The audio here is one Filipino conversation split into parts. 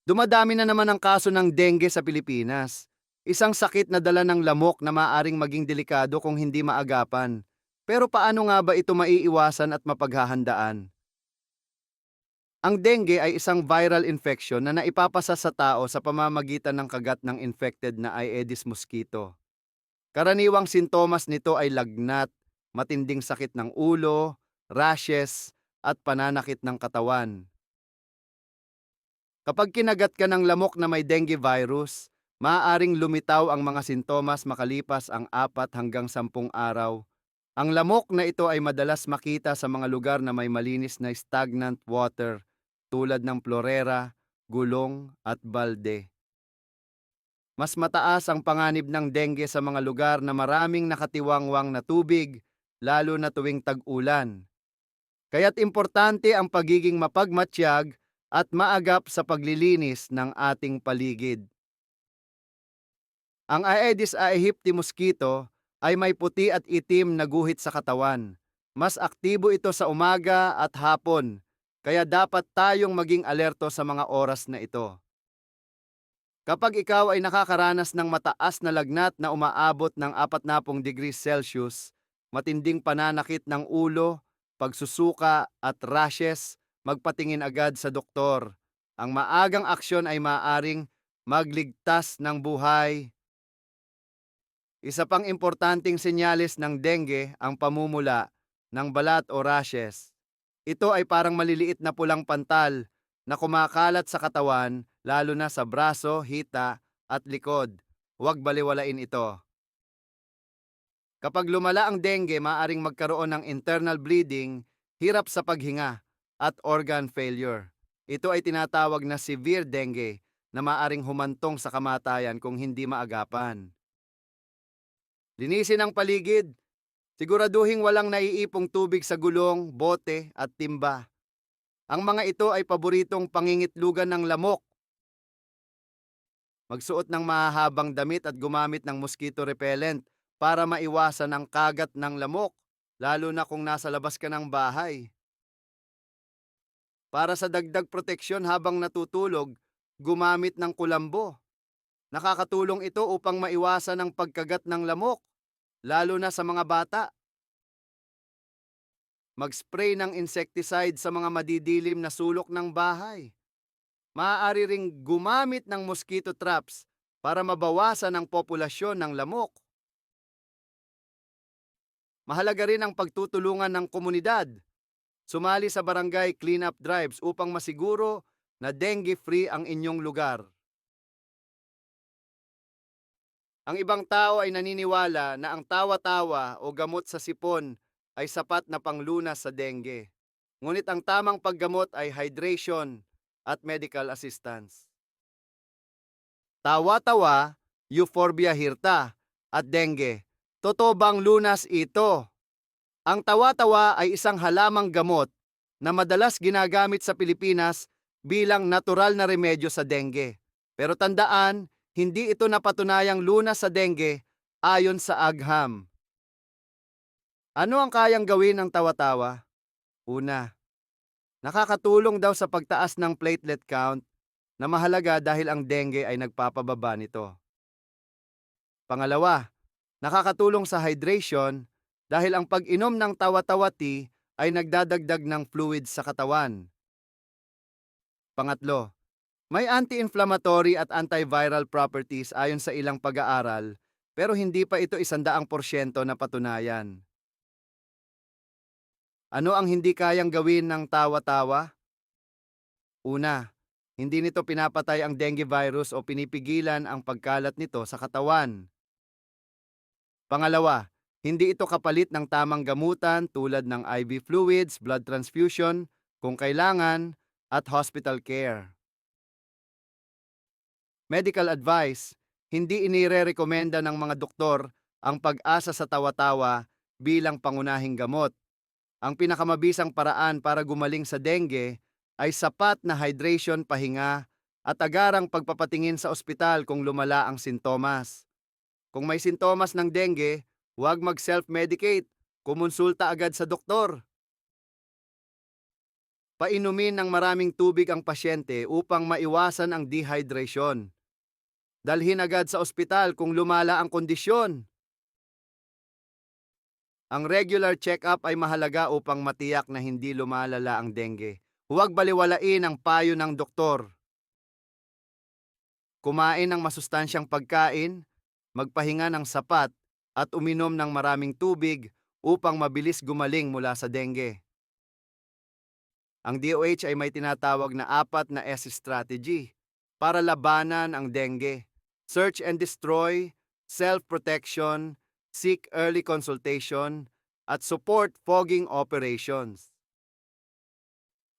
Dumadami na naman ang kaso ng dengue sa Pilipinas. Isang sakit na dala ng lamok na maaring maging delikado kung hindi maagapan. Pero paano nga ba ito maiiwasan at mapaghahandaan? Ang dengue ay isang viral infection na naipapasa sa tao sa pamamagitan ng kagat ng infected na Aedes mosquito. Karaniwang sintomas nito ay lagnat, matinding sakit ng ulo, rashes, at pananakit ng katawan. Kapag kinagat ka ng lamok na may dengue virus, maaaring lumitaw ang mga sintomas makalipas ang 4 hanggang 10 araw. Ang lamok na ito ay madalas makita sa mga lugar na may malinis na stagnant water tulad ng plorera, gulong at balde. Mas mataas ang panganib ng dengue sa mga lugar na maraming nakatiwangwang na tubig, lalo na tuwing tag-ulan. Kaya't importante ang pagiging mapagmatyag at maagap sa paglilinis ng ating paligid. Ang Aedes aegypti mosquito ay may puti at itim na guhit sa katawan. Mas aktibo ito sa umaga at hapon, kaya dapat tayong maging alerto sa mga oras na ito. Kapag ikaw ay nakakaranas ng mataas na lagnat na umaabot ng 40 degrees Celsius, matinding pananakit ng ulo, pagsusuka at rashes, magpatingin agad sa doktor. Ang maagang aksyon ay maaaring magligtas ng buhay. Isa pang importanteng senyales ng dengue ang pamumula ng balat o rashes. Ito ay parang maliliit na pulang pantal na kumakalat sa katawan, lalo na sa braso, hita at likod. Huwag balewalain ito. Kapag lumala ang dengue, maaaring magkaroon ng internal bleeding, hirap sa paghinga, at organ failure. Ito ay tinatawag na severe dengue na maaaring humantong sa kamatayan kung hindi maagapan. Linisin ang paligid. Siguraduhing walang naiipong tubig sa gulong, bote at timba. Ang mga ito ay paboritong pangingitlugan ng lamok. Magsuot ng mahahabang damit at gumamit ng mosquito repellent para maiwasan ang kagat ng lamok, lalo na kung nasa labas ka ng bahay. Para sa dagdag proteksyon habang natutulog, gumamit ng kulambo. Nakakatulong ito upang maiwasan ang pagkagat ng lamok, lalo na sa mga bata. Mag-spray ng insecticide sa mga madidilim na sulok ng bahay. Maaari ring gumamit ng mosquito traps para mabawasan ang populasyon ng lamok. Mahalaga rin ang pagtutulungan ng komunidad. Sumali sa barangay cleanup drives upang masiguro na dengue-free ang inyong lugar. Ang ibang tao ay naniniwala na ang tawa-tawa o gamot sa sipon ay sapat na panglunas sa dengue. Ngunit ang tamang paggamot ay hydration at medical assistance. Tawa-tawa, euphorbia hirta, at dengue. Totoo bang lunas ito? Ang tawa-tawa ay isang halamang gamot na madalas ginagamit sa Pilipinas bilang natural na remedyo sa dengue. Pero tandaan, hindi ito napatunayang lunas sa dengue ayon sa agham. Ano ang kayang gawin ng tawa-tawa? Una, nakakatulong daw sa pagtaas ng platelet count na mahalaga dahil ang dengue ay nagpapababa nito. Pangalawa, nakakatulong sa hydration dahil ang pag-inom ng tawa-tawa tea ay nagdadagdag ng fluids sa katawan. Pangatlo, may anti-inflammatory at antiviral properties ayon sa ilang pag-aaral, pero hindi pa ito 100% na patunayan. Ano ang hindi kayang gawin ng tawa-tawa? Una, hindi nito pinapatay ang dengue virus o pinipigilan ang pagkalat nito sa katawan. Pangalawa, hindi ito kapalit ng tamang gamutan tulad ng IV fluids, blood transfusion, kung kailangan, at hospital care. Medical advice, hindi inirerekomenda ng mga doktor ang pag-asa sa tawa-tawa bilang pangunahing gamot. Ang pinakamabisang paraan para gumaling sa dengue ay sapat na hydration, pahinga, at agarang pagpapatingin sa ospital kung lumala ang sintomas. Kung may sintomas ng dengue, huwag mag-self-medicate. Kumonsulta agad sa doktor. Painumin ng maraming tubig ang pasyente upang maiwasan ang dehydration. Dalhin agad sa ospital kung lumala ang kondisyon. Ang regular check-up ay mahalaga upang matiyak na hindi lumalala ang dengue. Huwag baliwalain ang payo ng doktor. Kumain ng masustansyang pagkain, magpahinga ng sapat, at uminom ng maraming tubig upang mabilis gumaling mula sa dengue. Ang DOH ay may tinatawag na 4 na S strategy para labanan ang dengue: search and destroy, self-protection, seek early consultation, at support fogging operations.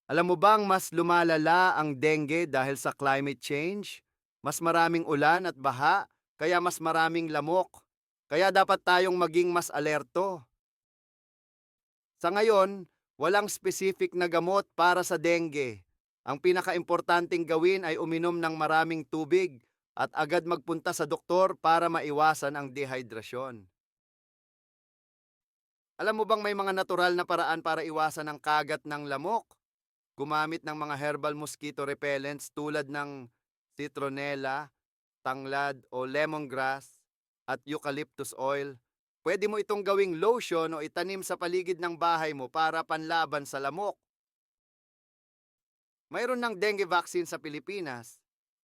Alam mo bang mas lumalala ang dengue dahil sa climate change? Mas maraming ulan at baha, kaya mas maraming lamok. Kaya dapat tayong maging mas alerto. Sa ngayon, walang specific na gamot para sa dengue. Ang pinakaimportanteng gawin ay uminom ng maraming tubig at agad magpunta sa doktor para maiwasan ang dehydrasyon. Alam mo bang may mga natural na paraan para iwasan ang kagat ng lamok? Gumamit ng mga herbal mosquito repellents tulad ng citronella, tanglad o lemongrass at eucalyptus oil. Pwede mo itong gawing lotion o itanim sa paligid ng bahay mo para panlaban sa lamok. Mayroon ng dengue vaccine sa Pilipinas,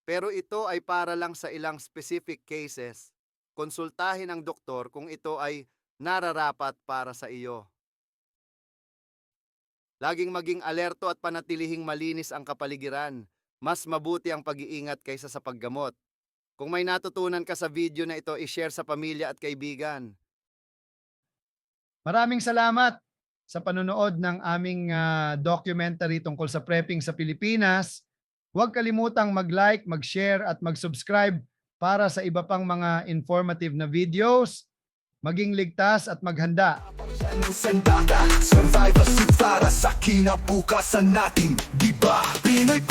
pero ito ay para lang sa ilang specific cases. Konsultahin ang doktor kung ito ay nararapat para sa iyo. Laging maging alerto at panatilihing malinis ang kapaligiran. Mas mabuti ang pag-iingat kaysa sa paggamot. Kung may natutunan ka sa video na ito, i-share sa pamilya at kaibigan. Maraming salamat sa panonood ng aming documentary tungkol sa prepping sa Pilipinas. Huwag kalimutang mag-like, mag-share at mag-subscribe para sa iba pang mga informative na videos. Maging ligtas at maghanda. Sandata, survival suit para sa kinabukasan natin, di ba? Pinoy